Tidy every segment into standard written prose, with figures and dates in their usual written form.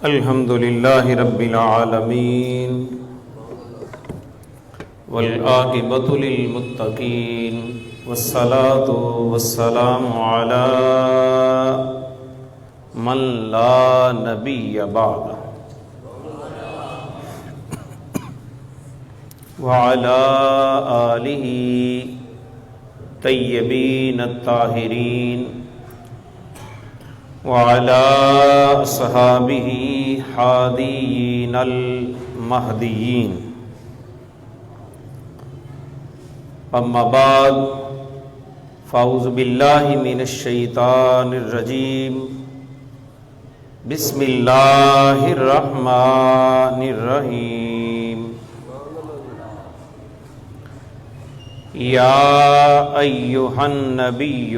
الحمد للہ رب العالمین والعاقبۃ للمتقین والصلاة والسلام علی من لا نبی بعد وعلی آلہ طیبین الطاہرین وعلی اصحابہ ہادیین المہدیین اما بعد فاعوذ باللہ من الشیطان الرجیم بسم اللہ الرحمن الرحیم یا ایہا النبی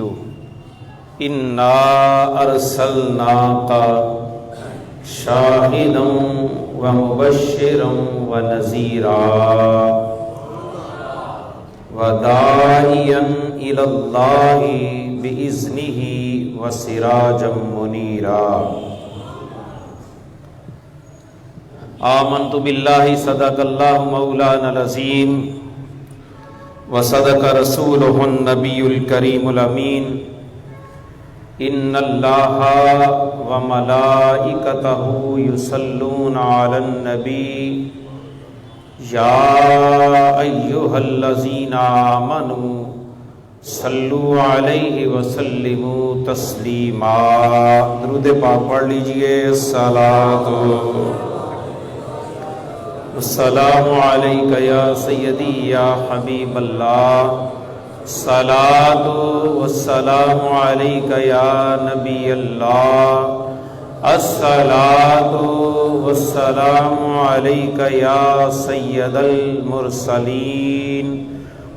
انا ارسلناک شاہدا ومبشرا ونذیرا وداعیا الی اللہ باذنہ وسراجا منیرا آمنت باللہ صدق اللہ مولانا العظیم وصدق رسولہ النبی الکریم الامین ان اللہ وملائکتہ یصلون علی النبی یا ایہا الذین آمنوا صلوا علیہ وسلموا تسلیما۔ درود پاک پڑھ لیجئے۔ السلام علیکہ یا سیدی یا حبیب اللہ، الصلاۃ والسلام علیکہ یا نبی اللہ، الصلاۃ والسلام علیکہ یا سید المرسلین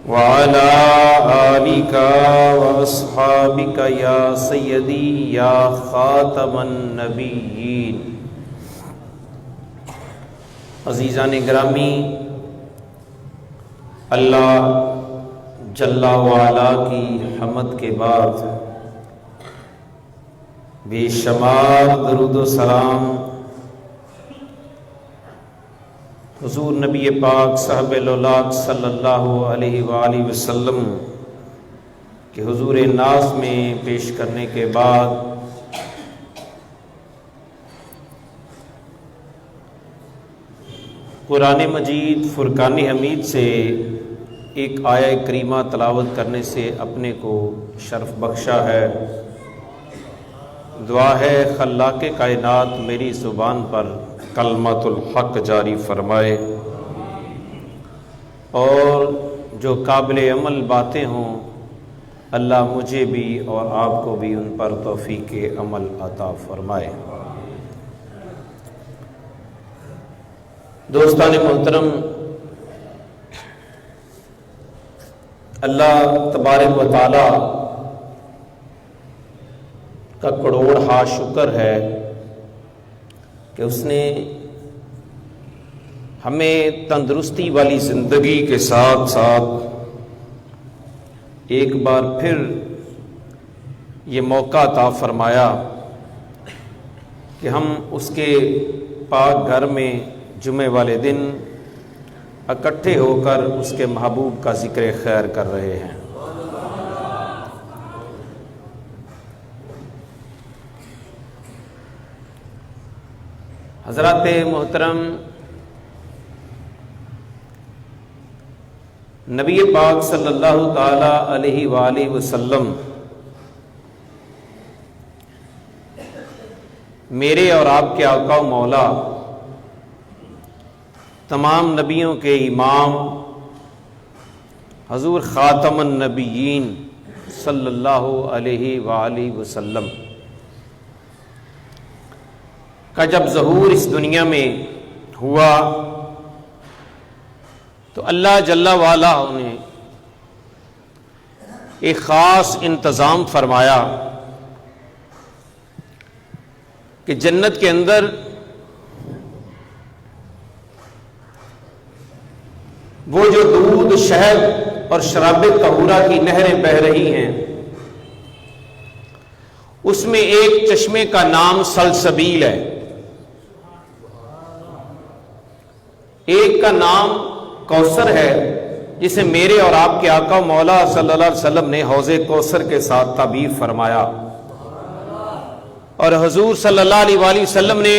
وعلی آلک واصحابک یا سیدی یا خاتم النبیین۔ عزیزان گرامی، اللہ جل وعلا کی حمد کے بعد بے شمار درود و سلام حضور نبی پاک صاحب الاولاق صلی اللہ علیہ وآلہ وسلم کے حضور ناز میں پیش کرنے کے بعد قرآن مجید فرقان حمید سے ایک آیہ کریمہ تلاوت کرنے سے اپنے کو شرف بخشا ہے۔ دعا ہے خلاق کائنات میری زبان پر کلمۃ الحق جاری فرمائے، اور جو قابل عمل باتیں ہوں اللہ مجھے بھی اور آپ کو بھی ان پر توفیق عمل عطا فرمائے۔ دوستان محترم، اللہ تبارک و تعالی کا کروڑ ہا شکر ہے کہ اس نے ہمیں تندرستی والی زندگی کے ساتھ ساتھ ایک بار پھر یہ موقع عطا فرمایا کہ ہم اس کے پاک گھر میں جمعے والے دن اکٹھے ہو کر اس کے محبوب کا ذکر خیر کر رہے ہیں۔ حضرات محترم، نبی پاک صلی اللہ تعالی علیہ وآلہ وسلم میرے اور آپ کے آقا و مولا، تمام نبیوں کے امام حضور خاتم النبیین صلی اللہ علیہ وآلہ وسلم کا جب ظہور اس دنیا میں ہوا تو اللہ جل وعلا نے ایک خاص انتظام فرمایا کہ جنت کے اندر وہ جو دودھ، شہد اور شراب طہورہ کی نہریں بہہ رہی ہیں، اس میں ایک چشمے کا نام سلسبیل ہے، ایک کا نام کوثر ہے، جسے میرے اور آپ کے آقا مولا صلی اللہ علیہ وسلم نے حوض کوثر کے ساتھ تعبیر فرمایا، اور حضور صلی اللہ علیہ وآلہ وسلم نے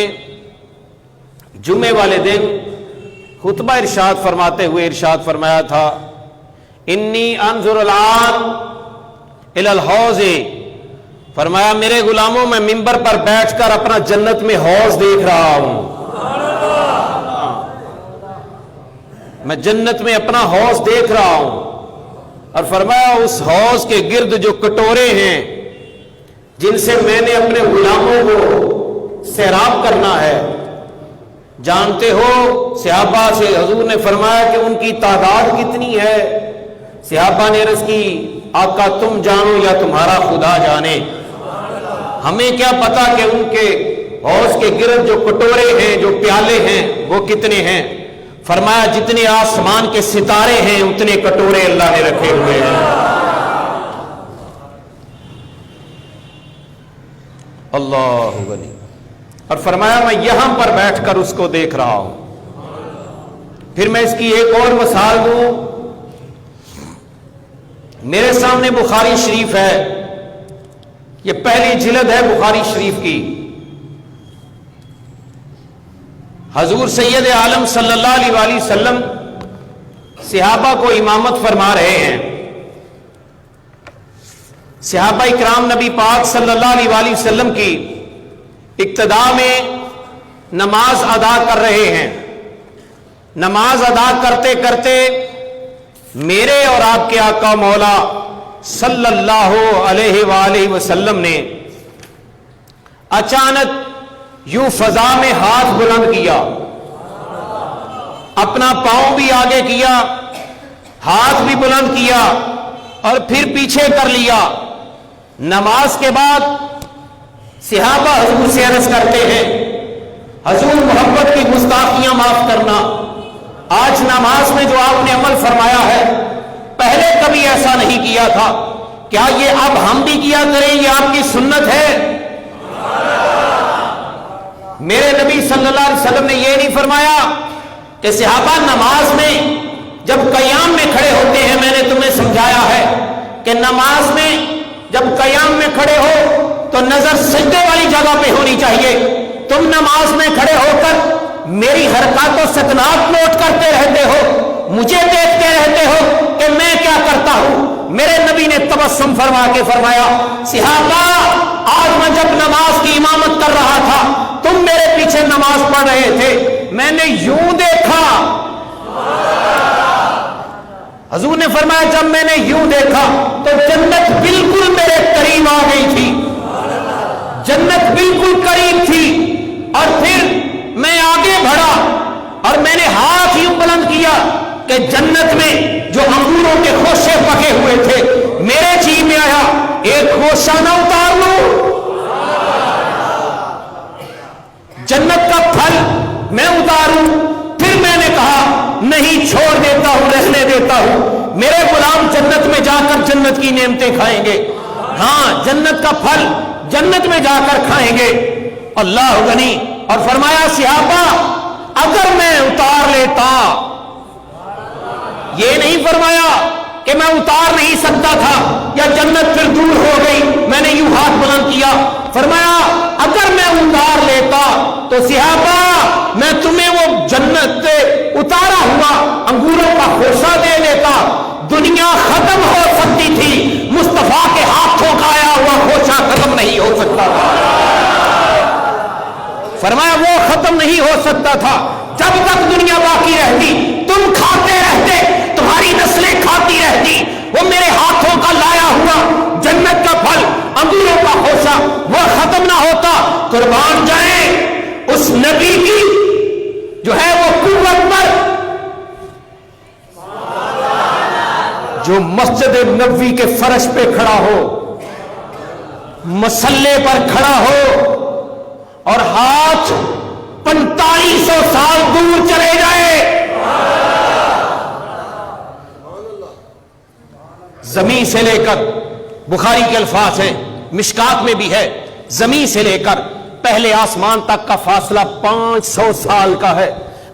جمعے والے دن خطبہ ارشاد فرماتے ہوئے ارشاد فرمایا تھا، انی انظر الآن الی الحوض، فرمایا میرے غلاموں میں ممبر پر بیٹھ کر اپنا جنت میں حوض دیکھ رہا ہوں، میں جنت میں اپنا حوض دیکھ رہا ہوں، اور فرمایا اس حوض کے گرد جو کٹورے ہیں جن سے میں نے اپنے غلاموں کو سیراب کرنا ہے، جانتے ہو صحابہ سے حضور نے فرمایا کہ ان کی تعداد کتنی ہے؟ صحابہ نے عرض کی آقا تم جانو یا تمہارا خدا جانے، ہمیں کیا پتا کہ ان کے حوض کے گرد جو کٹورے ہیں جو پیالے ہیں وہ کتنے ہیں؟ فرمایا جتنے آسمان کے ستارے ہیں اتنے کٹورے اللہ نے رکھے ہوئے ہیں۔ اللہ غنی، اور فرمایا میں یہاں پر بیٹھ کر اس کو دیکھ رہا ہوں۔ پھر میں اس کی ایک اور مثال دوں، میرے سامنے بخاری شریف ہے، یہ پہلی جلد ہے بخاری شریف کی، حضور سید عالم صلی اللہ علیہ وآلہ وسلم صحابہ کو امامت فرما رہے ہیں، صحابہ اکرام نبی پاک صلی اللہ علیہ وآلہ وسلم کی اقتداء میں نماز ادا کر رہے ہیں، نماز ادا کرتے کرتے میرے اور آپ کے آقا مولا صلی اللہ علیہ وآلہ وسلم نے اچانک یوں فضا میں ہاتھ بلند کیا، اپنا پاؤں بھی آگے کیا، ہاتھ بھی بلند کیا اور پھر پیچھے کر لیا۔ نماز کے بعد صحابہ حضور سے عرض کرتے ہیں، حضور محبت کی گستاخیاں معاف کرنا، آج نماز میں جو آپ نے عمل فرمایا ہے پہلے کبھی ایسا نہیں کیا تھا، کیا یہ اب ہم بھی کیا کریں، یہ آپ کی سنت ہے؟ میرے نبی صلی اللہ علیہ وسلم نے یہ نہیں فرمایا کہ صحابہ نماز میں جب قیام میں کھڑے ہوتے ہیں، میں نے تمہیں سمجھایا ہے کہ نماز میں جب قیام میں کھڑے ہو تو نظر سجدے والی جگہ پہ ہونی چاہیے، تم نماز میں کھڑے ہو کر میری حرکات و سکنات نوٹ کرتے رہتے ہو، مجھے دیکھتے رہتے ہو کہ میں کیا کرتا ہوں۔ میرے نبی نے تبسم فرما کے فرمایا، صحابہ آج میں جب نماز کی امامت کر رہا تھا تم میرے پیچھے نماز پڑھ رہے تھے، میں نے یوں دیکھا، حضور نے فرمایا جب میں نے یوں دیکھا تو جنت بالکل میرے قریب آ گئی تھی، جنت بالکل قریب تھی، اور پھر میں آگے بڑھا اور میں نے ہاتھ یوں بلند کیا کہ جنت میں جو انگوروں کے خوشے پکے ہوئے تھے میرے جی میں آیا، ایک خوشہ نہ اتار لوں، جنت کا پھل میں اتاروں؟ پھر میں نے کہا نہیں، چھوڑ دیتا ہوں، رہنے دیتا ہوں، میرے غلام جنت میں جا کر جنت کی نعمتیں کھائیں گے، ہاں جنت کا پھل جنت میں جا کر کھائیں گے۔ اللہ غنی، اور فرمایا صحابہ اگر میں اتار لیتا، یہ نہیں فرمایا کہ میں اتار نہیں سکتا تھا یا جنت پھر دور ہو گئی، میں نے یوں ہاتھ بلند کیا، فرمایا اگر میں اتار لیتا تو صحابہ میں تمہیں وہ جنت سے اتارا ہوا انگوروں کا خوشہ دے دیتا، دنیا ختم ہو سکتی تھی، مصطفیٰ کے ہاتھوں کا آیا ہوا خوشہ ختم نہیں ہو سکتا تھا۔ فرمایا وہ ختم نہیں ہو سکتا تھا، جب تک دنیا باقی رہتی تم کھاتے رہتے، تمہاری نسلیں کھاتی رہتی، وہ میرے ہاتھوں کا لایا ہوا جنت کا پھل انگوروں کا خوشہ وہ ختم نہ ہوتا۔ قربان جائیں اس نبی کی جو ہے وہ قوت پر، جو مسجد نبوی کے فرش پہ کھڑا ہو، مسلے پر کھڑا ہو اور ہاتھ 4500 سال دور چلے جائے، زمین سے لے کر، بخاری کے الفاظ ہیں مشکات میں بھی ہے، زمین سے لے کر پہلے آسمان تک کا فاصلہ 500 سال کا ہے،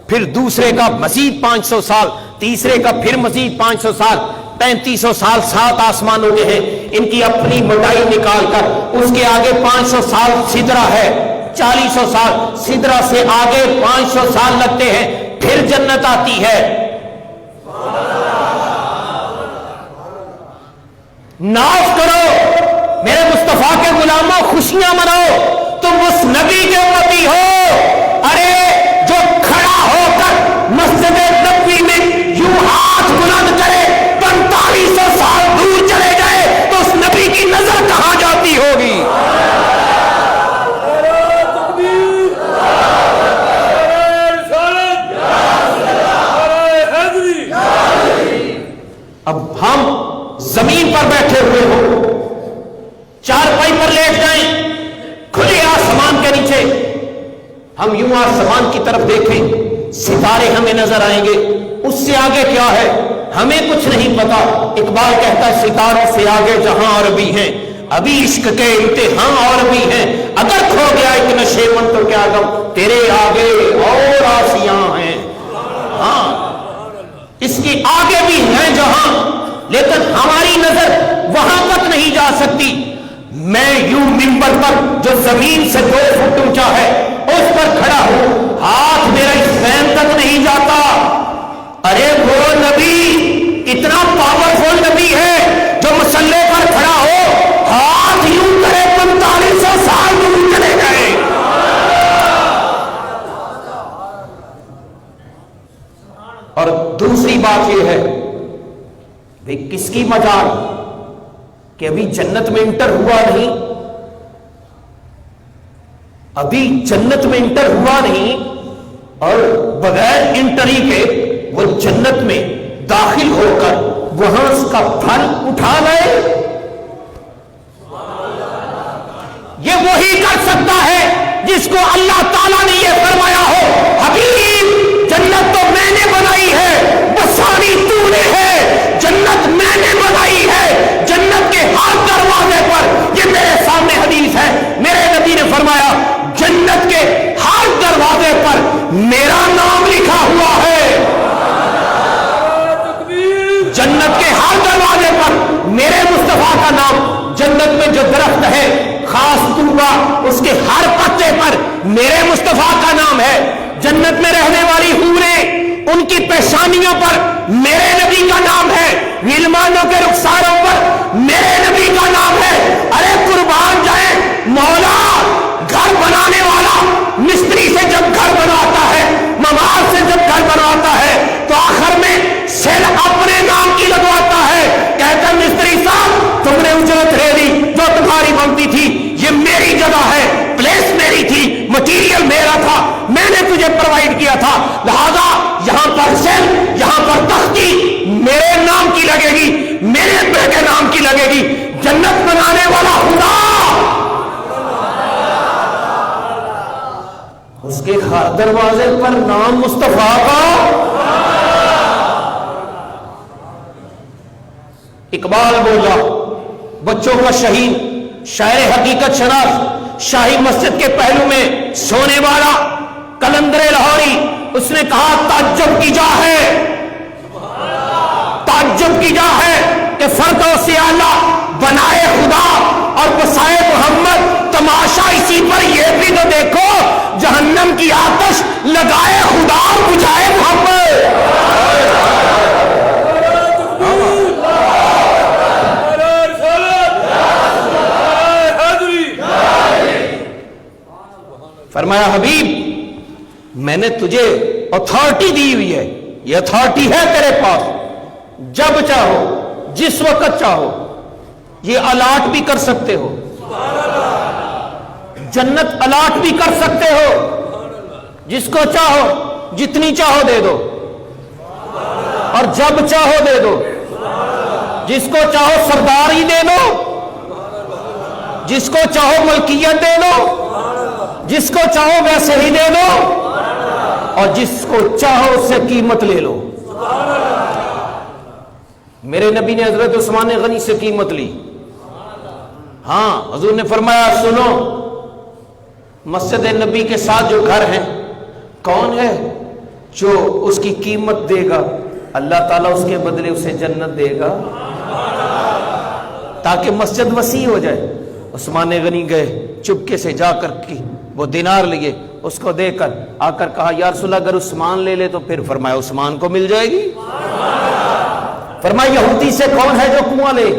پھر دوسرے کا مزید 500 سال، تیسرے کا پھر مزید 500 سال، 3500 سال 7 آسمانوں کے ہیں، ان کی اپنی موٹائی نکال کر اس کے آگے 500 سال سدرا ہے، 400 سال، سدرا سے آگے 500 سال لگتے ہیں، پھر جنت آتی ہے۔ ناز کرو میرے مصطفیٰ کے غلاموں، خوشیاں مناؤ، تم اس نبی کے امتی ہو۔ ارے جو کھڑا ہو کر مسجد نبوی میں یوں ہاتھ بلند کرے، 4500 سال دور چلے جائے تو اس نبی کی نظر کہاں جاتی ہوگی؟ اب ہم زمین پر بیٹھے ہوئے ہو، چارپائی پر لیٹ جائیں، کھلے آسمان کے نیچے، ہم یوں آسمان کی طرف دیکھیں، ستارے ہمیں نظر آئیں گے، اس سے آگے کیا ہے ہمیں کچھ نہیں پتا۔ اقبال کہتا ہے ستاروں سے آگے جہاں اور بھی ہیں، ابھی عشق کے امتحان اور بھی ہیں، اگر کھو گیا ایک نشے من تو کیا غم، تیرے آگے اور آسیاں ہیں۔ ہاں اس کی آگے بھی ہیں جہاں، لیکن ہماری نظر وہاں تک نہیں جا سکتی۔ میں یوں منبر پر جو زمین سے 2 فٹ اونچا ہے اس پر کھڑا ہوں، ہاتھ میرا اس فین تک نہیں جاتا۔ ارے وہ نبی اتنا پاورفل نبی ہے جو مسلح پر کھڑا ہو، ہاتھ یوں کرے 4500 سال دور چلے گئے۔ اور دوسری بات یہ ہے بھئی کس کی مجال کہ ابھی جنت میں انٹر ہوا نہیں، ابھی جنت میں انٹر ہوا نہیں، اور بغیر انٹری کے وہ جنت میں داخل ہو کر وہاں اس کا پھل اٹھا لے۔ یہ وہی کر سکتا ہے جس کو اللہ تعالیٰ نے یہ فرمایا ہو، حبیب جنت تو میں نے بنائی ہے، بسانی تو نے ہے، جنت میں نے بنائی ہے، جنت کے ہر دروازے پر، یہ میرے سامنے حدیث ہے، میرے نبی نے فرمایا جنت کے ہر دروازے پر میرا نام لکھا ہوا ہے، جنت کے ہر دروازے پر میرے مصطفیٰ کا نام، جنت میں جو درخت ہے خاص طوبہ اس کے ہر پتے پر میرے مصطفیٰ کا نام ہے، جنت میں رہنے والی حوریں ان کی پیشانیوں پر میرے نبی کا نام ہے، غلمانوں کے رخساروں پر میرے نبی کا نام ہے۔ ارے قربان جائیں مولا، گھر بنانے والا مستری سے جب گھر بناتا ہے، ممار سے جب گھر بناتا ہے تو آخر میں سیل اپنے نام کی لگواتا ہے، کہتا ہے مستری صاحب تم نے اجرت لے لی جو تمہاری بنتی تھی، یہ میری جگہ ہے، پلیس میری تھی، مٹیریل میرا تھا، میں نے تجھے پرووائڈ کیا تھا، لہذا یہاں پر سیل، یہاں پر تختی میرے نام کی لگے گی، میرے بیٹے نام کی لگے گی۔ جنت بنانے والا خدا اس کے ہر دروازے پر نام مصطفیٰ کا۔ اقبال بولا بچوں کا شہین، شاعر حقیقت شناس، شاہی مسجد کے پہلو میں سونے والا قلندر لاہوری، اس نے کہا تعجب کی جا ہے، تعجب کی جا ہے کہ فردوس اعلیٰ بنائے خدا اور بسائے محمد، تماشا اسی پر یہ بھی تو دیکھو جہنم کی آتش لگائے خدا اور بجھائے محمد۔ فرمایا حبیب میں نے تجھے اتھارٹی دی ہوئی ہے، یہ اتھارٹی ہے تیرے پاس، جب چاہو جس وقت چاہو یہ الاٹ بھی کر سکتے ہو، جنت الاٹ بھی کر سکتے ہو، جس کو چاہو جتنی چاہو دے دو اور جب چاہو دے دو، جس کو چاہو سرداری دے دو، جس کو چاہو ملکیت دے دو، جس کو چاہو ویسے ہی دے دو، اور جس کو چاہو اس سے قیمت لے لو۔ میرے نبی نے حضرت عثمان غنی سے قیمت لی، ہاں حضور نے فرمایا سنو، مسجد نبی کے ساتھ جو گھر ہے کون ہے جو اس کی قیمت دے گا؟ اللہ تعالیٰ اس کے بدلے اسے جنت دے گا، تاکہ مسجد وسیع ہو جائے۔ عثمان غنی گئے، چپکے سے جا کر کی وہ دینار لیے، اس کو دے کر آ کر کہا یا رسول اللہ اگر عثمان لے لے تو پھر فرمایا عثمان کو مل جائے گی۔ فرمایا یہودی سے کون ہے جو کنواں لے؟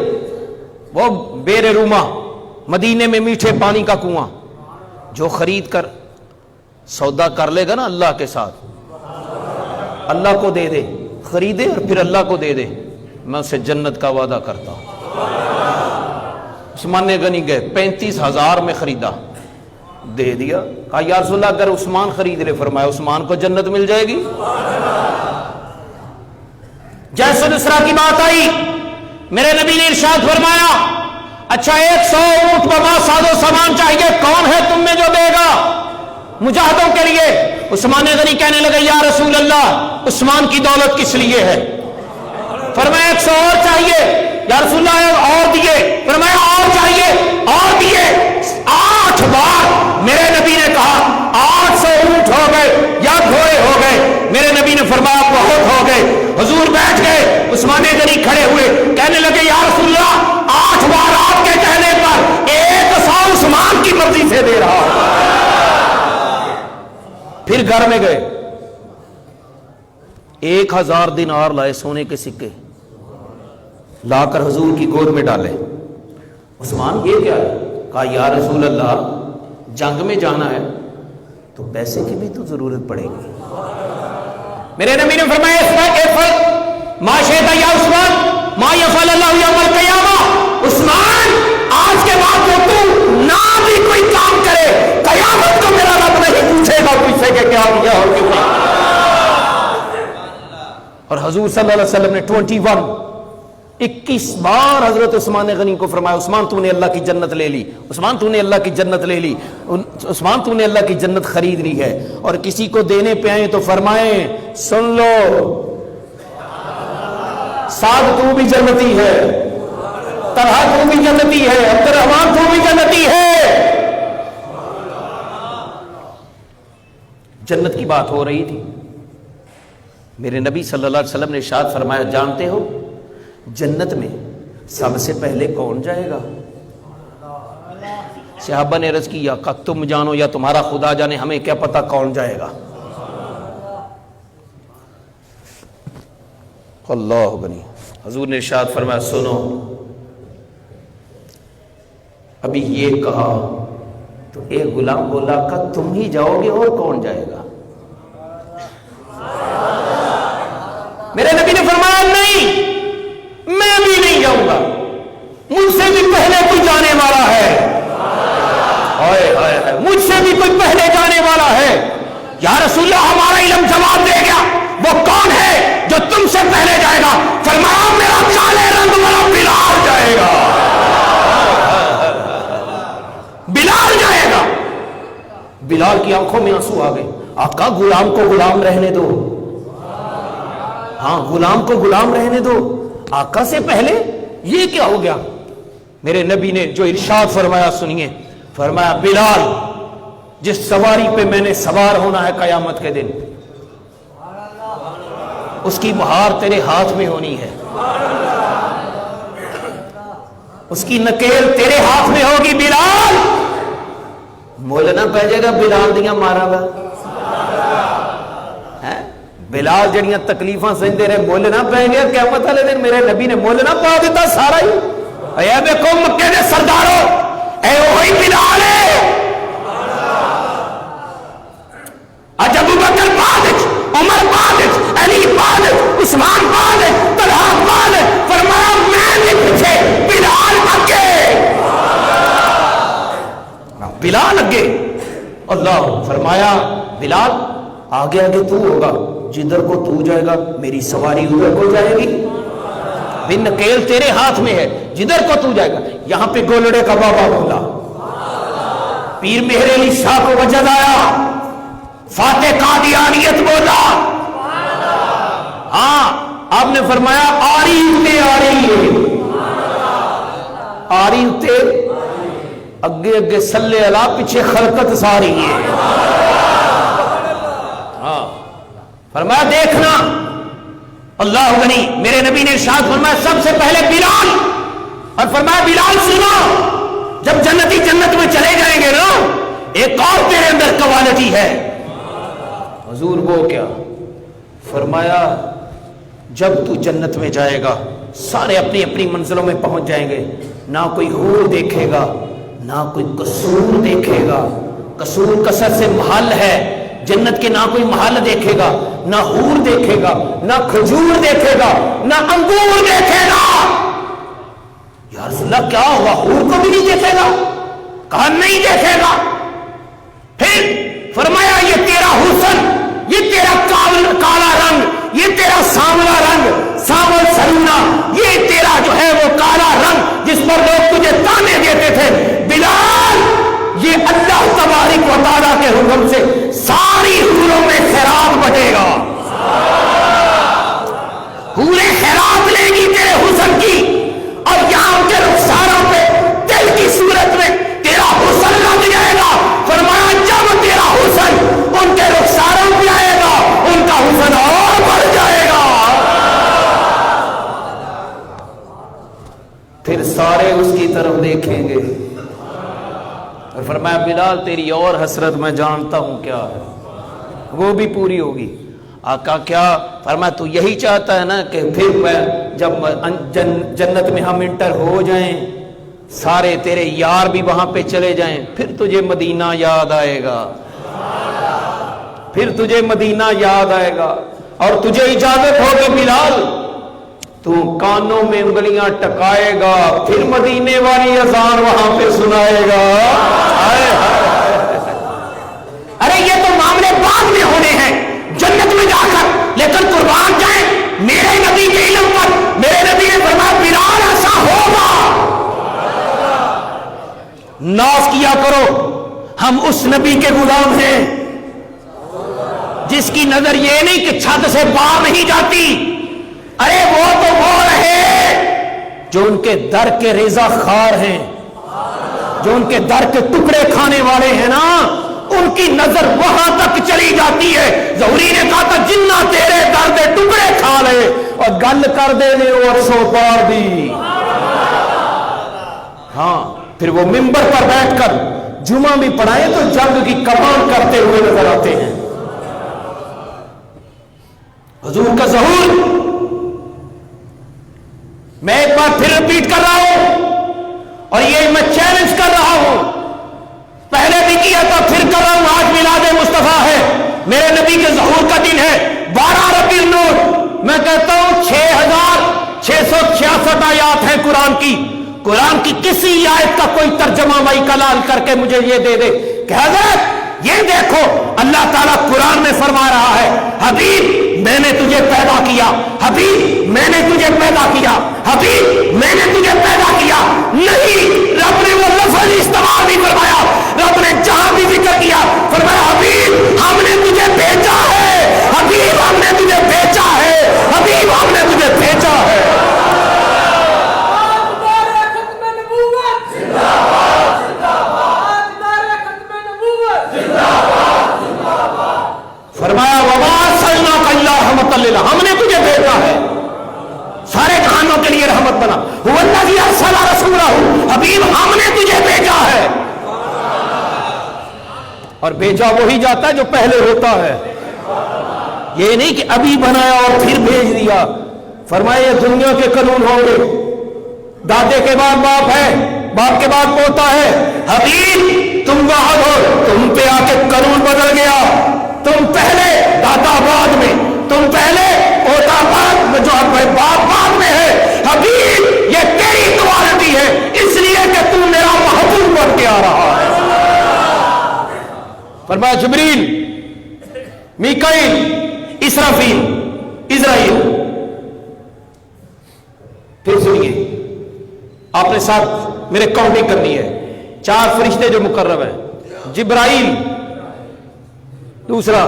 وہ بیر روما، مدینے میں میٹھے پانی کا کنواں، جو خرید کر سودا کر لے گا نا اللہ کے ساتھ، اللہ کو دے دے، خریدے اور پھر اللہ کو دے دے، میں اسے جنت کا وعدہ کرتا ہوں۔ عثمان غنی گئے، 35,000 میں خریدا، دے دیا، کہا یا رسول اللہ اگر عثمان خرید لے، فرمایا عثمان کو جنت مل جائے گی۔ جیسے دوسرا کی بات آئی، میرے نبی نے ارشاد فرمایا اچھا 100 اونٹ بما ساز و سامان چاہیے، کون ہے تم میں جو دے گا مجاہدوں کے لیے؟ عثمان غنی کہنے لگے یا رسول اللہ عثمان کی دولت کس لیے ہے؟ فرمایا 100 اور چاہیے، یا رسول اللہ اور دیے، فرمایا اور چاہیے، اور دیے۔ 8 بار میرے نبی نے کہا 800 اونٹ ہو گئے یا گھوڑے ہو گئے؟ میرے نبی نے فرمایا بہت ہو گئے۔ حضور بیٹھ گئے، عثمان غنی کھڑے ہوئے، کہنے لگے یا رسول اللہ 8 بار آپ کے کہنے پر 100 عثمان کی مرضی سے دے رہا ہوں۔ پھر گھر میں گئے، 1000 دینار لائے، سونے کے سکے لا کر حضور کی گود میں ڈالے۔ عثمان یہ کیا ہے؟ کہا یا رسول اللہ جنگ میں جانا ہے تو پیسے کی بھی تو ضرورت پڑے گی۔ میرے نبی نے فرمایا ما شئت یا عثمان ما یفعل اللہ یوم القیامہ، عثمان آج کے بعد جو تو نہ بھی کوئی کام کرے قیامت کو میرا رب نہیں پوچھے گا پیچھے کہ کیا کیا اور کیوں نہیں۔ اور حضور صلی اللہ علیہ وسلم نے 21 بار حضرت عثمان غنی کو فرمایا عثمان تو نے اللہ کی جنت لے لی، عثمان تو نے اللہ کی جنت لے لی، عثمان تو نے اللہ کی جنت خرید لی ہے۔ اور کسی کو دینے پہ آئے تو فرمائیں سن لو سعد تو بھی جنتی ہے، طلحہ تو بھی جنتی ہے، عبد الرحمن تو بھی جنتی ہے۔ جنت کی بات ہو رہی تھی، میرے نبی صلی اللہ علیہ وسلم نے ارشاد فرمایا جانتے ہو جنت میں سب سے پہلے کون جائے گا؟ صحابہ نے عرض کی یا تم جانو یا تمہارا خدا جانے، ہمیں کیا پتا کون جائے گا۔ اللہ غنی، حضور نے ارشاد فرمایا سنو ابھی یہ کہا تو ایک غلام بولا کہ تم ہی جاؤ گے اور کون جائے گا؟ میرے نبی نے فرمایا نہیں میں بھی نہیں جاؤں گا، مجھ سے بھی پہلے کوئی جانے والا ہے، مجھ سے بھی کوئی پہلے جانے والا ہے۔ یا رسول اللہ ہمارا علم جواب دے گیا وہ کون ہے جو تم سے پہلے جائے گا؟ فرمایا میرا کالے رنگ والا بلال جائے گا، بلال جائے گا۔ بلال کی آنکھوں میں آنسو آ گئے، آقا غلام کو غلام رہنے دو، ہاں غلام کو غلام رہنے دو، آقا سے پہلے یہ کیا ہو گیا؟ میرے نبی نے جو ارشاد فرمایا سنیے، فرمایا بلال جس سواری پہ میں نے سوار ہونا ہے قیامت کے دن اس کی مہار تیرے ہاتھ میں ہونی ہے، اس کی نکیل تیرے ہاتھ میں ہوگی۔ بلال مول نہ پہ جائے گا بلال دیاں مارا گا، بلال جڑیاں تکلیفاں سہندے رہے مول نہ پہ گیا قیامت والے دن میرے نبی نے مول نہ پا دیتا سارا ہی۔ اے دیکھو مکے دے سردارو اے وہی بلال ہے، اج ابو بکر بعد عمر بعد علی بعد عثمان بعد طلحہ بعد، فرمایا میں نہیں پیچھے بلال اگے، بلال اگے۔ اللہ فرمایا بلال آگے آگے تو ہوگا، جدھر کو تو جائے گا میری سواری ادھر کو جائے گی، بن نکیل تیرے ہاتھ میں ہے، جدھر کو تو جائے گا۔ یہاں پہ گولڑے کا بابا بولا، پیر مہر علی شاہ کو وجد آیا، فاتح قادیانیت بولا، ہاں آپ نے فرمایا آری اتے آ رہی ہے، آری اتے اگے اگے سلے علا پیچھے خلقت ساری ہے. ہاں فرمایا دیکھنا اللہ غنی. میرے نبی نے ارشاد فرمایا سب سے پہلے بلال, اور فرمایا بلال سنو, جب جنتی جنت میں چلے جائیں گے نا ایک اور تیرے اندر کوالٹی ہے. حضور وہ کیا؟ فرمایا جب تو جنت میں جائے گا سارے اپنی اپنی منزلوں میں پہنچ جائیں گے, نہ کوئی حور دیکھے گا نہ کوئی قصور دیکھے گا. قصور کثرت سے محل ہے جنت کے, نہ کوئی محل دیکھے گا, نہ حور دیکھے گا, نہ کھجور دیکھے گا, نہ انگور دیکھے گا. یا رسول اللہ کیا ہوگا, حور کو بھی نہیں دیکھے گا؟ کہا نہیں دیکھے گا. پھر فرمایا یہ تیرا حسن, یہ تیرا کالا رنگ, یہ تیرا سانولا رنگ, ساول سرونا, یہ تیرا جو ہے وہ کالا رنگ جس پر لوگ تجھے تانے دیتے تھے, بلال یہ اللہ تبارک و تعالیٰ کے حکم سے ساری حوروں میں خیرات بٹے گا. حوریں خیرات لیں گی تیرے حسن کی, اور یہاں کے رخساروں پہ دل کی صورت میں تیرا حسن لگ جائے گا. فرمایا جب تیرا حسن ان کے رخساروں پہ آئے گا ان کا حسن اور بڑھ جائے گا. پھر سارے اس کی طرف دیکھیں گے. اور فرمایا بلال تیری اور حسرت میں جانتا ہوں کیا ہے, وہ بھی پوری ہوگی. آقا کیا؟ فرمایا تو یہی چاہتا ہے نا کہ پھر جب جنت میں ہم انٹر ہو جائیں سارے تیرے یار بھی وہاں پہ چلے جائیں, پھر تجھے مدینہ یاد آئے گا, پھر تجھے مدینہ یاد آئے گا, اور تجھے اجازت ہوگی بلال تو کانوں میں انگلیاں ٹکائے گا, پھر مدینے والی اذان وہاں پہ سنائے گا. ارے یہ تو معاملے بعد میں ہونے ہیں جنت میں جا کر, لیکن قربان جائیں میرے نبی کے علم پر. میرے نبی نے فرمایا بلال ایسا ہوگا. ناز کیا کرو ہم اس نبی کے غلام ہیں جس کی نظر یہ نہیں کہ چھت سے باہر نہیں جاتی. ارے وہ تو وہ رہے جو ان کے در کے ریزہ خار ہیں, جو ان کے در کے ٹکڑے کھانے والے ہیں نا, ان کی نظر وہاں تک چلی جاتی ہے. ظہوری نے کہا تھا جنہ تیرے در دے ٹکڑے کھا لے اور گل کر دے نے اور سو پار دی. ہاں پھر وہ ممبر پر بیٹھ کر جمعہ بھی پڑھائے تو جنگ کی کمان کرتے ہوئے نظر آتے ہیں. حضور کا ظہور میں ایک بار پھر ریپیٹ کر رہا ہوں, اور یہ میں چیلنج کر رہا ہوں, پہلے بھی کیا تھا پھر کر رہا ہوں. آج میلاد مصطفیٰ ہے, میرے نبی کے ظہور کا دن ہے, 12 ربیع النور. میں کہتا ہوں 6666 آیات ہیں قرآن کی. قرآن کی کسی آیت کا کوئی ترجمہ مائی کلال کر کے مجھے یہ دے دے کہ حضرت یہ دیکھو اللہ تعالیٰ قرآن میں فرما رہا ہے حبیب میں نے تجھے پیدا کیا, حبیب میں نے تجھے پیدا کیا, حبیب میں نے تجھے پیدا کیا. نہیں, رب نے وہ لفظ استعمال نہیں فرمایا. رب نے جہاں بھی ذکر کیا فرمایا حبیب ہم نے تجھے بھیجا ہے, حبیب ہم نے تجھے بھیجا ہے, حبیب ہم نے تجھے بھیجا ہے. فرمایا ہم نے تجھے بھیجا ہے سارے جہانوں کے لیے رحمت بنا. والذی ارسل رسولہ, حبیب ہم نے تجھے بھیجا ہے. اور بھیجا وہی جاتا ہے جو پہلے ہوتا ہے, یہ نہیں کہ ابھی بنایا اور پھر بھیج دیا. فرمایا یہ دنیا کے قانون ہوں گے, دادے کے بعد باپ ہے, باپ کے بعد پوتا ہے. حبیب تم واحد ہو, تم پہ آ کے قانون بدل گیا. تم پہلے دادا بعد میں, تم پہلے پوتا بعد میں, جو باپ بعد میں ہے. حبیب یہ تیری کوالٹی ہے اس لیے کہ تم میرا محبوب بن کے آ رہا ہے. فرمایا جبریل, میکائیل, اسرافیل, اسرائیل. پھر سنیے, آپ نے ساتھ میرے کاؤنٹنگ کرنی ہے. 4 فرشتے جو مقرب ہیں, جبرائیل, دوسرا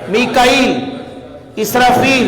میکائیل, اسرافیل,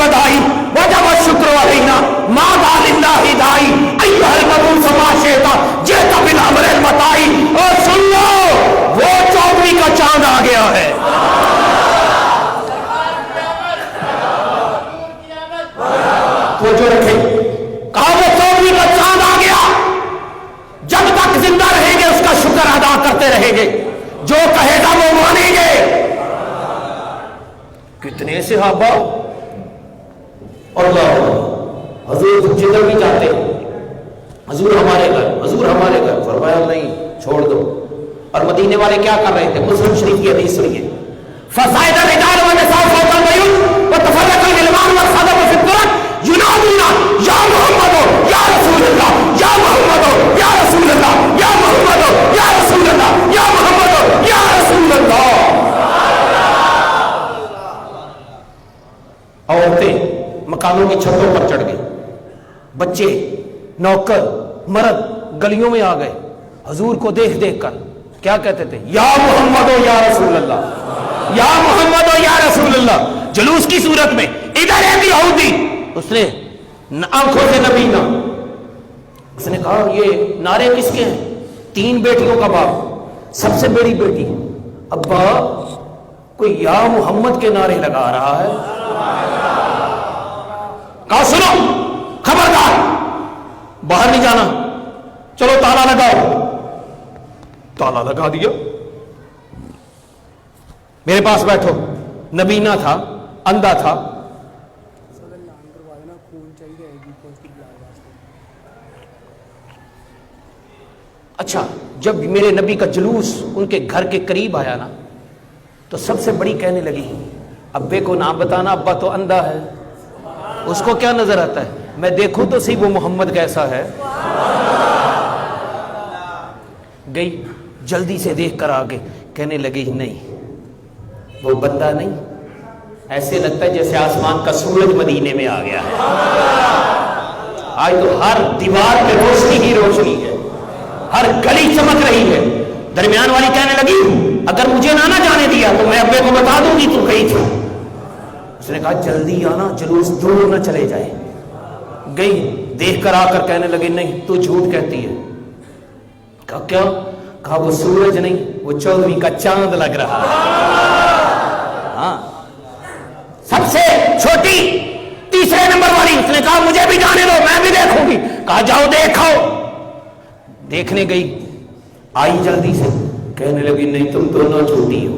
الوداع وجب الشکر علینا ما دال اللہ دائی ایھا المبعوث ما شئت جئت بالامر المطاع. اور سن لو وہ 14ویں کا چاند آ گیا ہے. وہ جو رکھے کہا وہ 14ویں کا چاند آ گیا. جب تک زندہ رہیں گے اس کا شکر ادا کرتے رہیں گے, جو کہے گا وہ مانیں گے. کتنے صحابہ اور حضور جدھر بھی جاتے حضور ہمارے گھر, حضور ہمارے گھر. فرمایا نہیں, چھوڑ دو. اور مدینے والے کیا کر رہے تھے؟ مسلم شریف کی حدیث سنیے. فصائد الرجال والنساء فوق البيوت وتفرق الغلمان والخدم في الطرق ينادون يا محمد يا رسول الله يا محمد يا رسول الله يا محمد يا رسول الله يا محمد يا رسول الله. عورتیں مکانوں کی چھتوں پر چڑھ گئی, بچے نوکر مرد گلیوں میں آ گئے. حضور کو دیکھ دیکھ کر کیا کہتے تھے؟ یا محمد و یا رسول اللہ, یا محمد و یا رسول اللہ. جلوس کی صورت میں ادھر ایک یہودی, اس نے آنکھوں سے نبی نہ, اس نے کہا یہ نعرے کس کے ہیں؟ 3 بیٹیوں کا باپ, سب سے بڑی بیٹی ابا کوئی یا محمد کے نعرے لگا رہا ہے. کہا سنو خبردار باہر نہیں جانا, چلو تالا لگاؤ. تالا لگا دیا. میرے پاس بیٹھو. نبینا تھا, اندھا تھا. اچھا جب میرے نبی کا جلوس ان کے گھر کے قریب آیا نا تو سب سے بڑی کہنے لگی ابے کو نام بتانا, ابا تو اندھا ہے, اس کو کیا نظر آتا ہے؟ میں دیکھوں تو صحیح وہ محمد کیسا ہے. گئی جلدی سے دیکھ کر آگے, کہنے لگی نہیں وہ بندہ نہیں, ایسے لگتا ہے جیسے آسمان کا سورج مدینے میں آ گیا ہے. آج تو ہر دیوار پہ روشنی ہی روشنی ہے, ہر گلی چمک رہی ہے. درمیان والی کہنے لگی اگر مجھے نہ جانے دیا تو میں ابے کو بتا دوں گی تو گئی تھی. اس نے کہا جلدی آنا, جلوس دور نہ چلے جائے. گئی دیکھ کر آ کر کہنے لگی نہیں تو جھوٹ کہتی ہے. کہا کیا؟ کہا وہ سورج نہیں وہ 14ویں کا چاند لگ رہا ہے. ہاں سب سے چھوٹی تیسرے نمبر والی, اس نے کہا مجھے بھی جانے دو میں بھی دیکھوں گی. کہا جاؤ دیکھو. دیکھنے گئی, آئی جلدی سے, کہنے لگی نہیں تم دونوں جھوٹی ہو.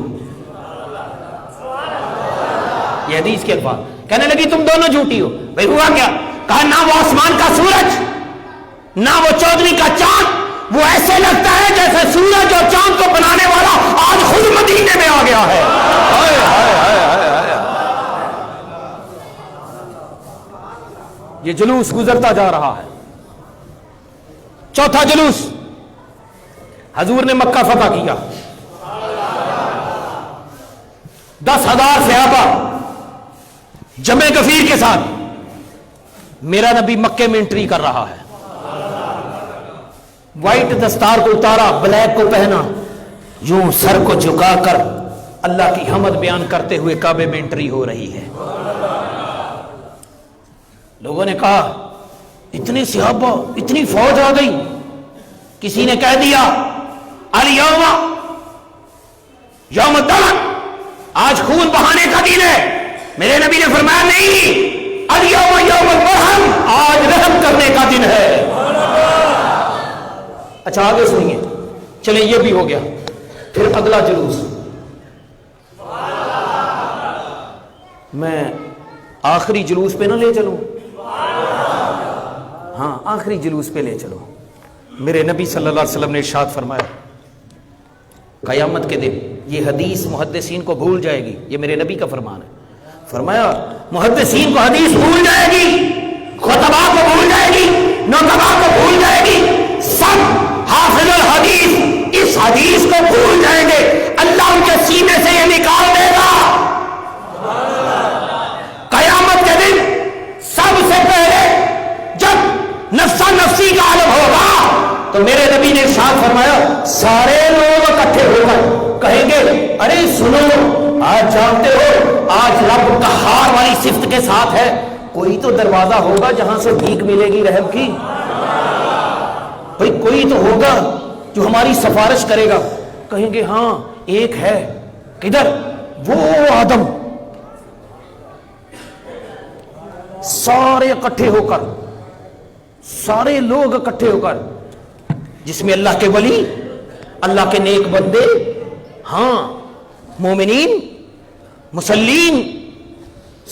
یہ حدیث کے الفاظ. کہنے لگی تم دونوں جھوٹی ہو. بھئی ہوا کیا؟ کہا نہ وہ آسمان کا سورج نہ وہ 14ویں کا چاند, وہ ایسے لگتا ہے جیسے سورج اور چاند کو بنانے والا آج خود مدینے میں آ گیا ہے. یہ جلوس گزرتا جا رہا ہے. چوتھا جلوس, حضور نے مکہ فتح کیا. 10,000 صحابہ جمع غفیر کے ساتھ میرا نبی مکے میں انٹری کر رہا ہے. وائٹ دستار کو اتارا, بلیک کو پہنا, یوں سر کو جھکا کر اللہ کی حمد بیان کرتے ہوئے کعبے میں انٹری ہو رہی ہے. لوگوں نے کہا اتنے صحابہ اتنی فوج آ گئی. کسی نے کہہ دیا الیوم یوم الدم, آج خون بہانے کا دن ہے. میرے نبی نے فرمایا نہیں, الیوم یوم الرحم, آج رحم کرنے کا دن ہے. اچھا آگے سنیے, چلیں یہ بھی ہو گیا. پھر اگلا جلوس, میں آخری جلوس پہ نہ لے چلوں, ہاں آخری جلوس پہ لے چلو. میرے نبی صلی اللہ علیہ وسلم نے ارشاد فرمایا قیامت کے دن یہ حدیث محدثین کو بھول جائے گی. یہ میرے نبی کا فرمان ہے. فرمایا محدثین کو حدیث بھول جائے گی, خطبہ کو بھول جائے گی, نقبہ کو بھول جائے گی, سب حافظ الحدیث اس حدیث کو بھول جائیں گے. اللہ ان کے سینے سے یہ نکال دے گا. قیامت کے دن سب سے پہلے جب نفسا نفسی کا عالم ہوگا تو میرے نبی نے ارشاد فرمایا سارے لوگ اکٹھے ہو کر کہیں گے ارے سنو آج جانتے ہو آج رب قہار والی صفت کے ساتھ ہے، کوئی تو دروازہ ہوگا جہاں سے بھیک ملے گی رحم کی، بھئی کوئی تو ہوگا جو ہماری سفارش کرے گا. کہیں گے ہاں ایک ہے. کدھر؟ وہ آدم. سارے اکٹھے ہو کر، سارے لوگ اکٹھے ہو کر، جس میں اللہ کے ولی، اللہ کے نیک بندے، ہاں مومنین، مسلین،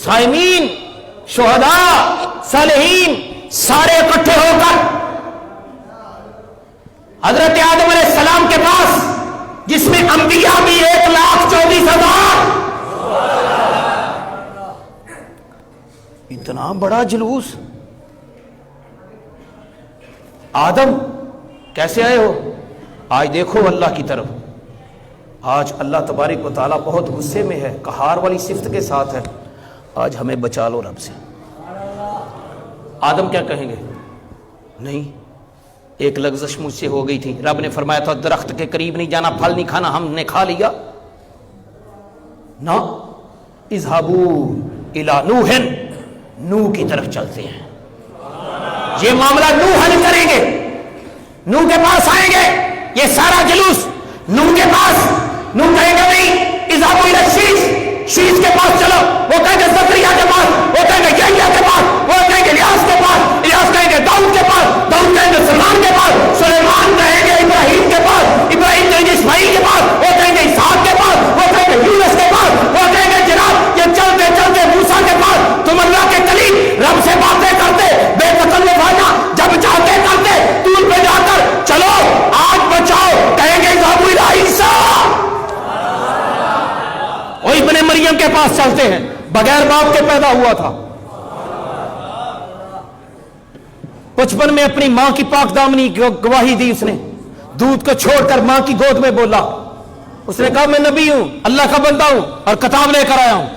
صائمین، شہداء، صالحین، سارے اکٹھے ہو کر حضرت آدم علیہ السلام کے پاس، جس میں انبیاء بھی 1,24,000. اتنا بڑا جلوس. آدم کیسے آئے ہو؟ آج دیکھو اللہ کی طرف. آج اللہ تبارک و تعالیٰ بہت غصے میں ہے، قہار والی صفت کے ساتھ ہے. آج ہمیں بچا لو رب سے. آدم کیا کہیں گے؟ نہیں، ایک لغزش مجھ سے ہو گئی تھی، رب نے فرمایا تھا درخت کے قریب نہیں جانا، پھل نہیں کھانا، ہم نے کھا لیا. نہ اذهبوا الى نوح، نوح کی طرف چلتے ہیں. یہ معاملہ نوح حل کریں گے، نوح کے پاس آئیں گے. یہ سارا جلوس نوح کے پاس. نوح کہیں گے نہیں، اذهبوا الى شیش کے پاس چلو. وہ کہیں گے زکریا کے پاس، وہ کہیں گے یحییٰ کے پاس، وہ کہیں گے الیاس کے پاس، الیاس کہیں گے داؤد کے پاس، داؤد کہیں گے سلیمان کے پاس، سلیمان کہیں گے ابراہیم کے پاس، ابراہیم کہیں گے اسماعیل کے پاس، وہ کہیں گے اسحاق کے پاس، وہ کہیں گے یونس کے پاس، وہ کہیں گے جناب یہ چلتے چلتے موسیٰ کے پاس. تم اللہ کے کلیم رب سے باتیں کرتے بے تکلف آنا، جب چاہتے کرتے طور پہ جا کر چلو آج بچاؤ. کہیں گے اذهبوا الى عیسیٰ، وہ ابن مریم کے پاس چلتے ہیں، بغیر باپ کے پیدا ہوا تھا. 55 میں اپنی ماں کی پاک دامنی گواہی دی. اس نے دودھ کو چھوڑ کر ماں کی گود میں بولا. اس نے کہا میں نبی ہوں، اللہ کا بندہ ہوں اور کتاب لے کر آیا ہوں.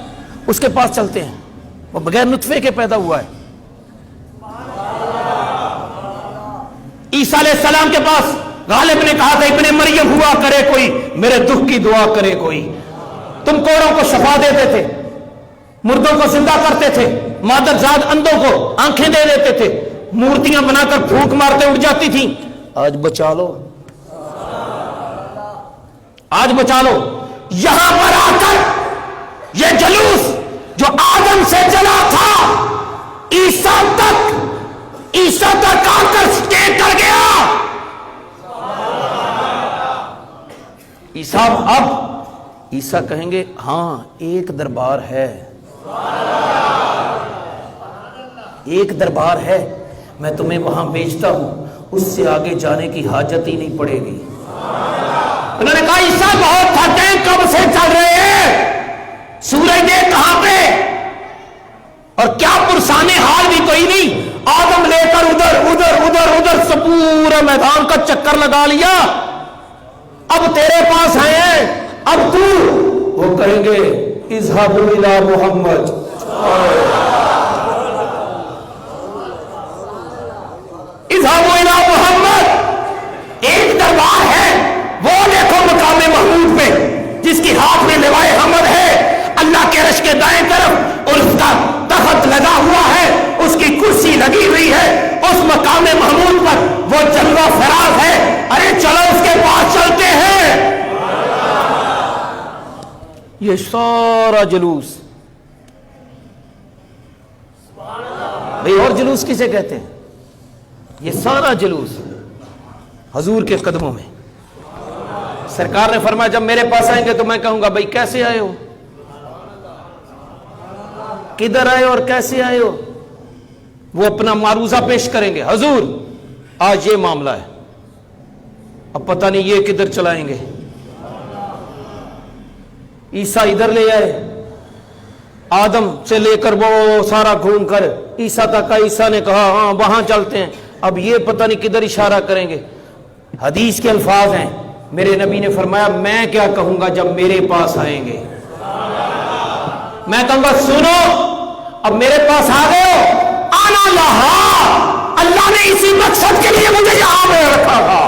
اس کے پاس چلتے ہیں، وہ بغیر نطفے کے پیدا ہوا ہے. عیسیٰ علیہ السلام کے پاس غالب نے کہا تھا ابن مریم ہوا کرے کوئی، میرے دکھ کی دعا کرے کوئی. تم کوڑوں کو شفا دیتے تھے، مردوں کو زندہ کرتے تھے، مادر زاد اندھوں کو آنکھیں دے دیتے تھے، مورتیاں بنا کر پھونک مارتے اٹھ جاتی تھیں. آج بچا لو، آج بچا لو. یہاں پر آ کر یہ جلوس جو آدم سے چلا تھا عیسیٰ تک آ کر سٹے کر گیا. عیسیٰ اب عیسیٰ کہیں گے ہاں ایک دربار ہے، ایک دربار ہے، میں تمہیں وہاں بھیجتا ہوں، اس سے آگے جانے کی حاجت ہی نہیں پڑے گی. انہوں نے کہا عیسیٰ بہت تھکے، کب سے چل رہے ہیں، سورج دے کہاں پہ، اور کیا پرسانے حال بھی کوئی نہیں. آدم لے کر ادھر سے پورا میدان کا چکر لگا لیا. اب تیرے پاس آئے ہیں، اب تو. وہ کہیں گے اذهبوا الى محمد، اذهبوا الى محمد. ایک دربار ہے، وہ دیکھو مقام محمود پہ جس کی ہاتھ میں لوائے حمد ہے، اللہ کے عرش کے دائیں طرف، اور اس کا تخت لگا ہوا ہے، اس کی کرسی لگی ہوئی ہے. اس مقام محمود پر وہ جلوہ فراز ہے. ارے چلو اس کے پاس چلتے ہیں. یہ سارا جلوس، بھئی اور جلوس کسے کہتے ہیں؟ یہ سارا جلوس حضور کے قدموں میں. سرکار نے فرمایا جب میرے پاس آئیں گے تو میں کہوں گا بھئی کیسے آئے ہو، کدھر آئے اور کیسے آئے ہو. وہ اپنا معروضہ پیش کریں گے، حضور آج یہ معاملہ ہے، اب پتہ نہیں یہ کدھر چلائیں گے. عیسیٰ ادھر لے آئے، آدم سے لے کر وہ سارا گھوم کر عیسیٰ تک. عیسیٰ نے کہا ہاں وہاں چلتے ہیں، اب یہ پتہ نہیں کدھر اشارہ کریں گے. حدیث کے الفاظ ہیں، میرے نبی نے فرمایا میں کیا کہوں گا جب میرے پاس آئیں گے. میں کہوں گا سنو اب میرے پاس آ گئے ہو، آنا لہا، اللہ نے اسی مقصد کے لیے مجھے یہاں پہ رکھا تھا،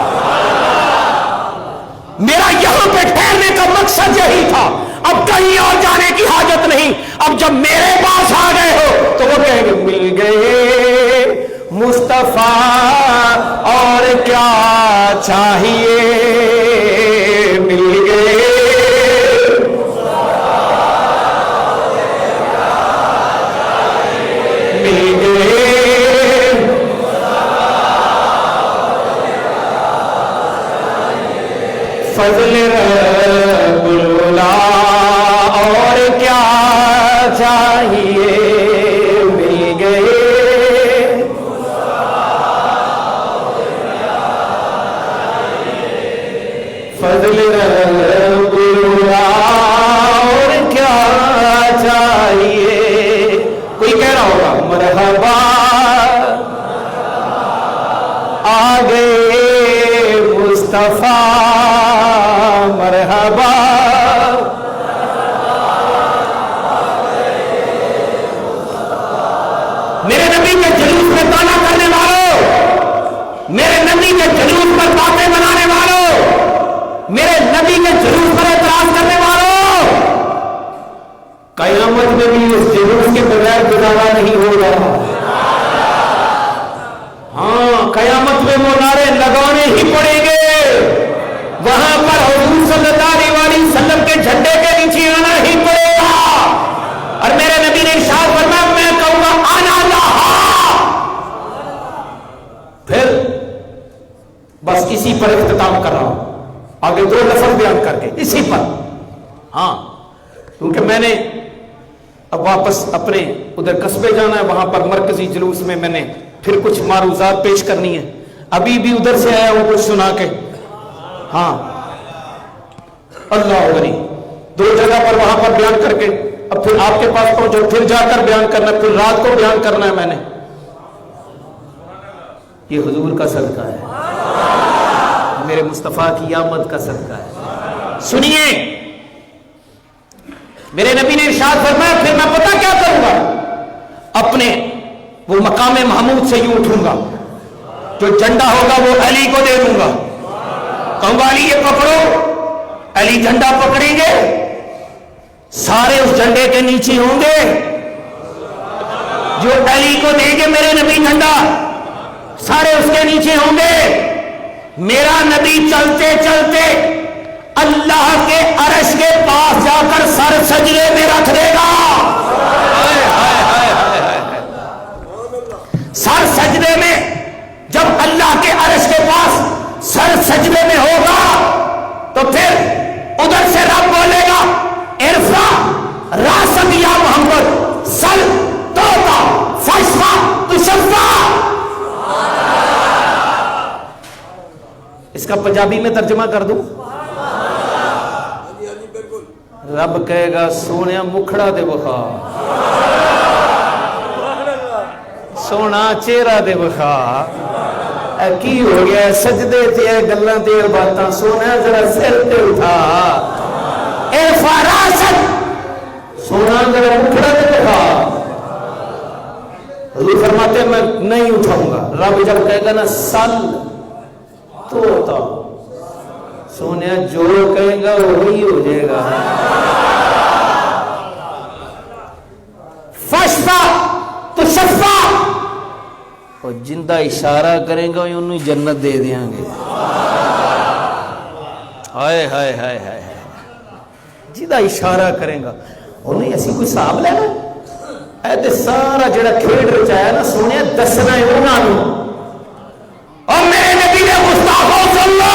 میرا یہاں پہ ٹھہرنے کا مقصد یہی تھا. اب کہیں اور جانے کی حاجت نہیں، اب جب میرے پاس آ گئے ہو تو وہ کہیں گے مل گئے مصطفیٰ اور کیا چاہیے، مل گئے فضل رب العلا اور کیا چاہیے، مل گئے فضل رب العلا اور کیا چاہیے۔ کوئی کہہ رہا ہوگا مرحبا آ گئے مصطفیٰ، مرحبا میرے نبی کے جلوس میں تانا کرنے والوں، میرے نبی کے جلوس پر باتیں بنانے والوں، میرے نبی کے جلوس پر اعتراض کرنے والوں، قیامت میں بھی اس جلوس کے بغیر گزارا نہیں ہوگا۔ ہاں قیامت میں وہ نعرے لگانے ہی پڑیں گے، وہاں پر حضور صلی اللہ علیہ وسلم کے جھنڈے کے نیچے آنا ہی پڑے گا، اور میرے نبی نے ارشاد فرمایا میں کہوں گا آنا لہا، پھر بس اسی پر اختتام کر رہا ہوں، آگے دو لفظ بیان کر کے اسی پر، ہاں کیونکہ میں نے اب واپس اپنے ادھر قصبے جانا ہے، وہاں پر مرکزی جلوس میں میں نے پھر کچھ معروضات پیش کرنی ہے، ابھی بھی ادھر سے آیا ہوں کچھ سنا کے، ہاں اللہ غنی، دو جگہ پر وہاں پر بیان کر کے اب پھر آپ کے پاس پہنچو، پھر جا کر بیان کرنا، پھر رات کو بیان کرنا ہے میں نے، یہ حضور کا صدقہ ہے، میرے مصطفیٰ کی آمد کا صدقہ ہے۔ سنیے میرے نبی نے ارشاد فرمایا پھر میں پتہ کیا کروں گا، اپنے وہ مقام محمود سے یوں اٹھوں گا، جو جھنڈا ہوگا وہ علی کو دے دوں گا، کہوں گا علی یہ پکڑو، علی جھنڈا پکڑیں گے، سارے اس جھنڈے کے نیچے ہوں گے، جو علی کو دیں گے میرے نبی جھنڈا، سارے اس کے نیچے ہوں گے، میرا نبی چلتے چلتے اللہ کے عرش کے پاس جا کر سر سجدے میں رکھ دے گا، سر سجدے میں، جب اللہ کے عرش کے پاس سر سجدے میں ہوگا تو پھر ادھر سے رب بولے گا ارفع راسک یا محمد سل توتا فشفع تشفع۔ اس کا پنجابی میں ترجمہ کر دوں، رب کہے گا سونیا مکھڑا دے بخا، سونا چہرہ دے بخا، اے کی ہو گیا سجدے تے گلاں تے باتاں، سونا ذرا سر تے اٹھا، ارفع راسک، سونا ذرا مکھڑا دے بخا۔ حضور فرماتے ہیں میں نہیں اٹھاؤں گا، رب جب کہے گا نا سل توتا، سونیا جو کہے گا وہی ہو جائے گا، فشفع تشفع، اور جندہ اشارہ کریں گا انہوں جنت دے دیاں گے، ہائے ہائے ہائے ہائے، جندہ اشارہ کریں گا انہیں ایسی کوئی صاحب لینا، اے تے سارا جڑا کھیڑ رچایا نا سونے دسنا ہے انہوں نے، اور میرے نبی نے گستاخو سن لو،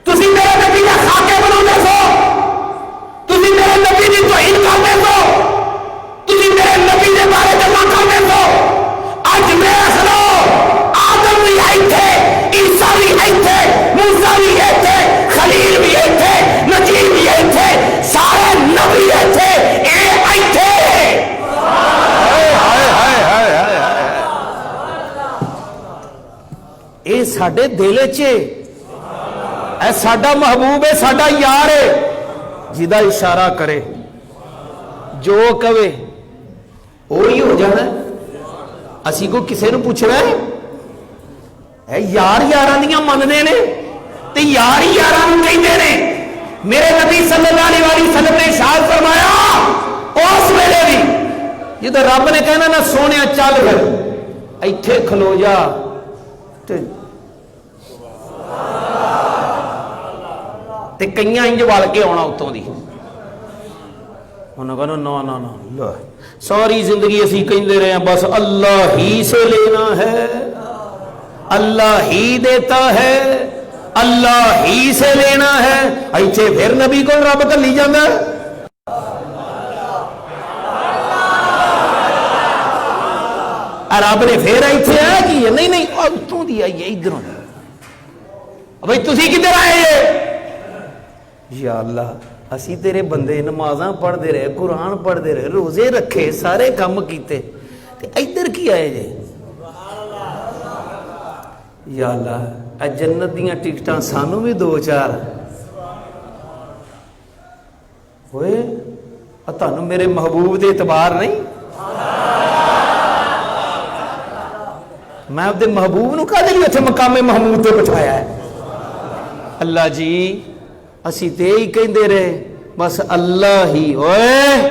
تسی میرے نبی نے خاکے بنا دے سو، تسی میرے نبی نے توہین کر دے سو، تسی میرے نبی نے بارے جمع کر دے سو، آج میں سنو آدم بھی آئی تھے، عیسیٰ بھی آئی تھے، موسیٰ بھی آئی تھے، خلیل بھی آئی تھے، نجیب بھی آئی تھے، سارے نبی آئی تھے، اے آئی تھے، اے ساڑھے دلے چے، اے ساڑھا محبوب ہے، ساڑھا یار ہے، جدہ اشارہ کرے جو کہے وہی ہو جانا ہے۔ اسی کو کسے نو پوچھ رہا ہے اے یار یاران دیاں مننے نے تے یار ہی یاران کہندے نے، میرے نبی صلی اللہ علیہ وسلم نے ارشاد فرمایا اس ویلے بھی جدو رب نے کہنا نا سونے چل پھر ایتھے کھلو جا تے کئیاں انج وال کے آنا اتوں دی انہوں نے کہنا نا نا نا ساری زندگی اسی کہندے رہے ہیں بس اللہ ہی سے لینا ہے، اللہ ہی دیتا ہے، اللہ ہی سے لینا ہے، ایتھے پھر نبی کو رب کلی جاندا ہے۔ رب نے پھر ایتھے آیا کی نہیں نہیں اتوں دی آئی ہے ادھروں بھائی تسی کدھر آئے یا اللہ اسی تیرے بندے نمازاں پڑھتے رہے، قرآن پڑھتے رہے، روزے رکھے، سارے کام کیتے تے ادھر کی آئے جے یا اللہ جنت دیاں ٹکٹاں سانو بھی دو چار ہوئے تانوں میرے محبوب دے اعتبار نہیں، میں اپنے محبوب نو کہا دلی اتنے مقام محمود تے بٹھایا ہے۔ اللہ جی اسی تے ہی کہندے رہے بس اللہ ہی ہوئے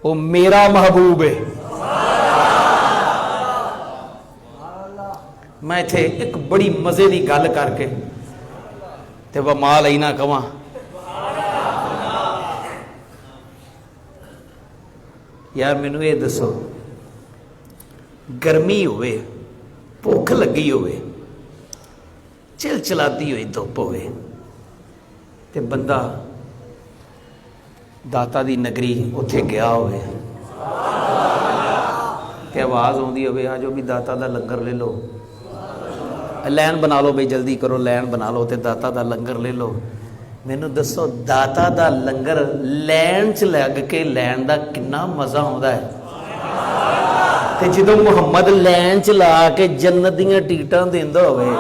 وہ میرا محبوب ہے۔ میں تھے ایک بڑی مزے دی گل کر کے تے وہ مال ہی نہ کواں یار مینوں یہ دسو گرمی ہوئے بھوک لگی ہوئے چل چلاتی ہوئی دھوپ ہوئے تے بندہ داتا دی نگری اتھے گیا ہوئے تے آواز ہوندی ہوئے آ جو بھی داتا دا لنگر لے لو، لین بنا لو بھئی جلدی کرو لین بنا لو تے داتا دا لنگر لے لو۔ مینوں دسو داتا دا لنگر لین چ لگ کے لین دا کنا مزہ ہوندا ہے تے جدوں محمد لین چ لا کے جنت دیاں ٹکٹاں دیندا ہوئے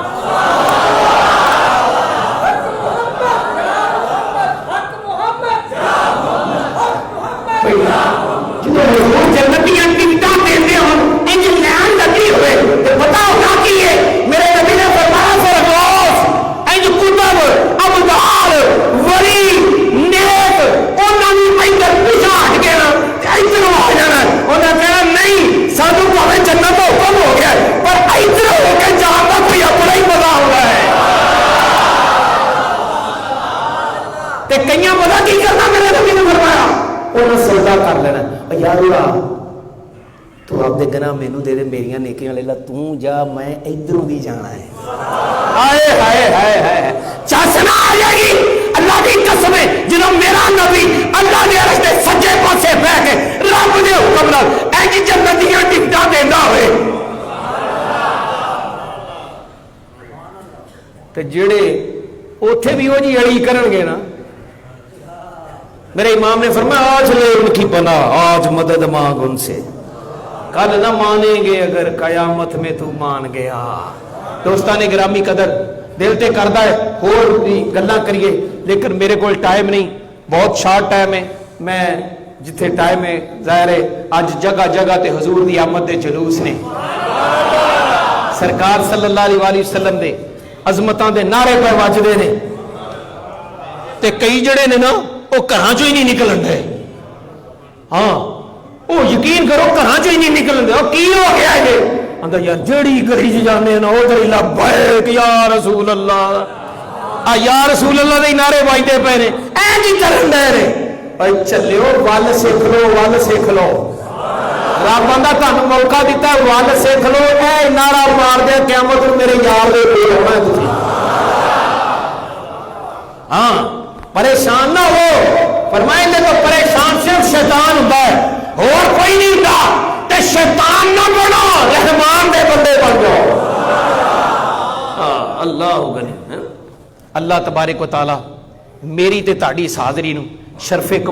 جنت دیاں ٹکٹاں دیندے ہون انج لین لگی ہوئے تے پتہ ہونا کی ہے میرے نبی نے فرمایا فرغوث انج کتب ابدال ولی نیک انہاں نوں پہلے پیچھے ہٹ کے نا ادھر آ جانا انہاں کہنا نہیں سانوں بھاویں جنت دا حکم ہو گیا پر ادھر ہو کے جان دا کوئی اپنا ہی مزہ ہوندا ہے تے کئیاں پتہ کی کرنا میرے نبی نے فرمایا انہاں سجدہ کر لینا یا اللہ تو آپ دے گناہ مینوں دے دے میریاں نیکیاں لے لا تو جا میں ادھروں بھی جانا ہے ہائے ہائے ہائے ہائے چاسنا آ جائے گی اللہ کی قسم ہے جنہوں میرا نبی اللہ نے عرش دے سجے پاسے بہ کے رب دے حکم نال اینج جنت دیاں ٹکٹاں دیندا ہوئے تے جڑے اوتھے بھی وہ جی اڑی کرن گے نا میرے امام نے فرمایا آج لے ان کی پناہ آج مدد مانگ ان سے کل نہ مانیں گے اگر قیامت میں تو مان گیا۔ دوستان گرامی قدر دل تے کردہ ہے اور گلاں کریے لیکن میرے کو ٹائم نہیں، بہت شارٹ ٹائم ہے، میں جتھے ٹائم ہے ظاہر ہے آج جگہ جگہ تے حضور دی آمد دے جلوس نے سرکار صلی اللہ علیہ وسلم دے عظمتاں دے نعرے پہ واجدے نے تے کئی جڑے نے نا وہ گھراں چوں ہی نہیں نکلن دے، ہاں وہ یقین کرو گھراں چوں ہی نہیں نکلن دے، وہ کی ہو گیا ہے اندر یار جڑی گلی چ جانے نا ادھر ہی لبیک یا رسول اللہ یا رسول اللہ دے نعرے وجدے پے نے اینج ہی کرن دے نے بھائی چلیو ول سکھ لو ول سکھ لو رب آندا تانوں موقع دیتا ول سکھ لو اے نعرہ مار دے قیامت نوں میرے یار دے کول ہونا تسی ہاں پریشان نہ ہو فرمائیں گے تو پریشان صرف شیطان ہوتا ہے اور کوئی نہیں ہوتا تے شیطان نہ بنو رحمان دے بندے بن جاؤ۔ اللہ غنی اللہ تبارک و تعالی میری تے تہاڈی حاضری نو شرف قبول